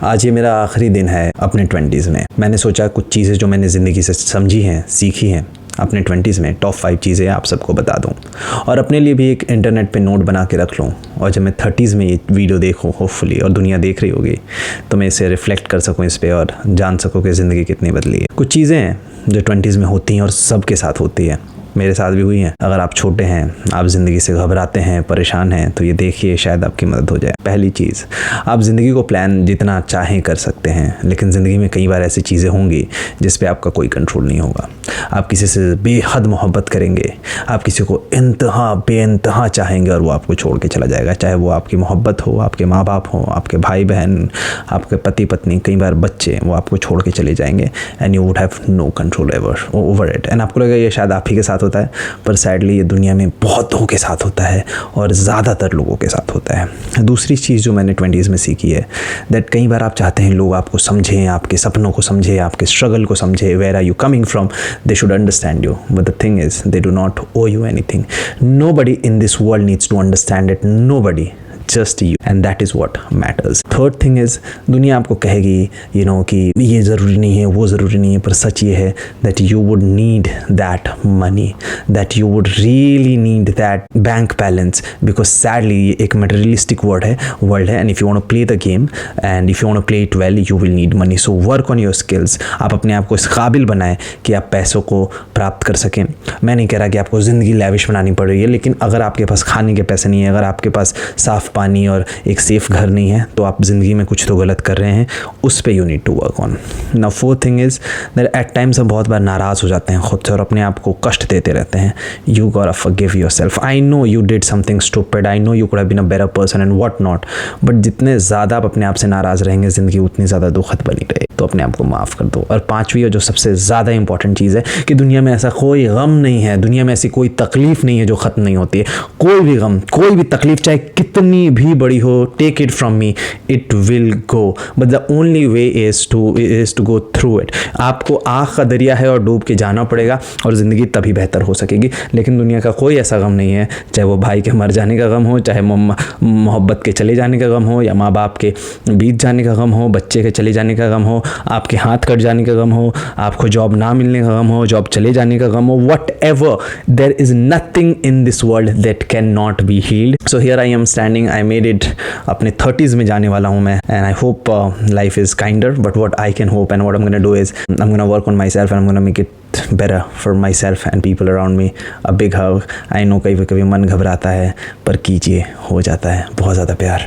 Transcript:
आज ये मेरा आखिरी दिन है अपने 20s में। मैंने सोचा कुछ चीज़ें जो मैंने ज़िंदगी से समझी हैं, सीखी हैं अपने 20s में, टॉप 5 चीज़ें आप सबको बता दूं और अपने लिए भी एक इंटरनेट पे नोट बना के रख लूं। और जब मैं 30s में ये वीडियो देखूं होपफुली और दुनिया देख रही होगी तो मैं इसे रिफ्लेक्ट कर सकूं इस पर और जान सकूं कि ज़िंदगी कितनी बदली है। कुछ चीज़ें हैं जो 20s में होती हैं और सबके साथ होती है, मेरे साथ भी हुई हैं। अगर आप छोटे हैं, आप ज़िंदगी से घबराते हैं, परेशान हैं, तो ये देखिए शायद आपकी मदद हो जाए। पहली चीज़, आप ज़िंदगी को प्लान जितना चाहें कर सकते हैं, लेकिन ज़िंदगी में कई बार ऐसी चीज़ें होंगी जिस पे आपका कोई कंट्रोल नहीं होगा। आप किसी से बेहद मोहब्बत करेंगे, आप किसी को बेइंतहा चाहेंगे और वो आपको छोड़ के चला जाएगा, चाहे वो आपकी मोहब्बत हो, आपके माँ बाप हो, आपके भाई बहन, आपके पति पत्नी, कई बार बच्चे, वो आपको छोड़ के चले जाएंगे and you would have no control over it. And आपको लगेगा ये शायद आप ही के साथ होता है, पर सैडली ये दुनिया में बहुतों के साथ होता है और ज़्यादातर लोगों के साथ होता है। दूसरी चीज़ जो मैंने 20s में सीखी है दैट कई बार आप चाहते हैं लोग आपको समझें, आपके सपनों को समझें, आपके स्ट्रगल को समझें, where are you coming from, they should understand you, but the thing is they do not owe you anything. Nobody in this world needs to understand it, nobody, just you, and that is what matters. Third thing is, दुनिया आपको कहेगी कि ये ज़रूरी नहीं है, वो ज़रूरी नहीं है, पर सच ये है that you would need that money, that you would really need that bank balance, because sadly ये एक मटेरियलिस्टिक वर्ल्ड है and if you want to play the game and if you want to play it well you will need money. So work on your skills. आप अपने आप को इस काबिल बनाएं कि आप पैसों को प्राप्त कर सकें। मैं नहीं कह रहा कि आपको ज़िंदगी लैविश बनानी पड़ रही है, लेकिन अगर आपके पास खाने के पैसे नहीं है, अगर आपके पास साफ़ पानी और एक सेफ घर नहीं है, तो आप ज़िंदगी में कुछ तो गलत कर रहे हैं, उस पे you need to work on. Now fourth thing is that at times हम बहुत बार नाराज़ हो जाते हैं खुद से और अपने आप को कष्ट देते रहते हैं। You gotta forgive yourself. I know you did something stupid, I know you could have been a better person and what not, but जितने ज़्यादा आप अपने आप से नाराज़ रहेंगे ज़िंदगी उतनी ज़्यादा दुखद बनी रहे, तो अपने आप को माफ़ कर दो। और पाँचवीं और जो सबसे ज़्यादा इंपॉर्टेंट चीज़ है कि दुनिया में ऐसा कोई गम नहीं है, दुनिया में ऐसी कोई तकलीफ़ नहीं है जो ख़त्म नहीं होती है। कोई भी गम, कोई भी तकलीफ़ चाहे कितनी भी बड़ी हो, take it from me, it will go, but the only way is to go through it. आपको आँख का दरिया है और डूब के जाना पड़ेगा और ज़िंदगी तभी बेहतर हो सकेगी। लेकिन दुनिया का कोई ऐसा गम नहीं है, चाहे वो भाई के मर जाने का गम हो, चाहे मोहब्बत के चले जाने का गम हो, या माँ बाप के बीत जाने का गम हो, बच्चे के चले जाने का गम हो, आपके हाथ कट जाने का गम हो, आपको जॉब ना मिलने का गम हो, जॉब चले जाने का गम हो, whatever, there is nothing in this world that cannot be healed. So here I am standing, I made it, अपने 30s में जाने वाला हूँ मैं, and I hope life is kinder, but what I can hope and what I'm gonna do is I'm gonna work on myself and I'm gonna make it better for myself and people around me. A big hug. I know कभी कभी मन घबराता है, पर कीजिए, हो जाता है। बहुत ज़्यादा प्यार।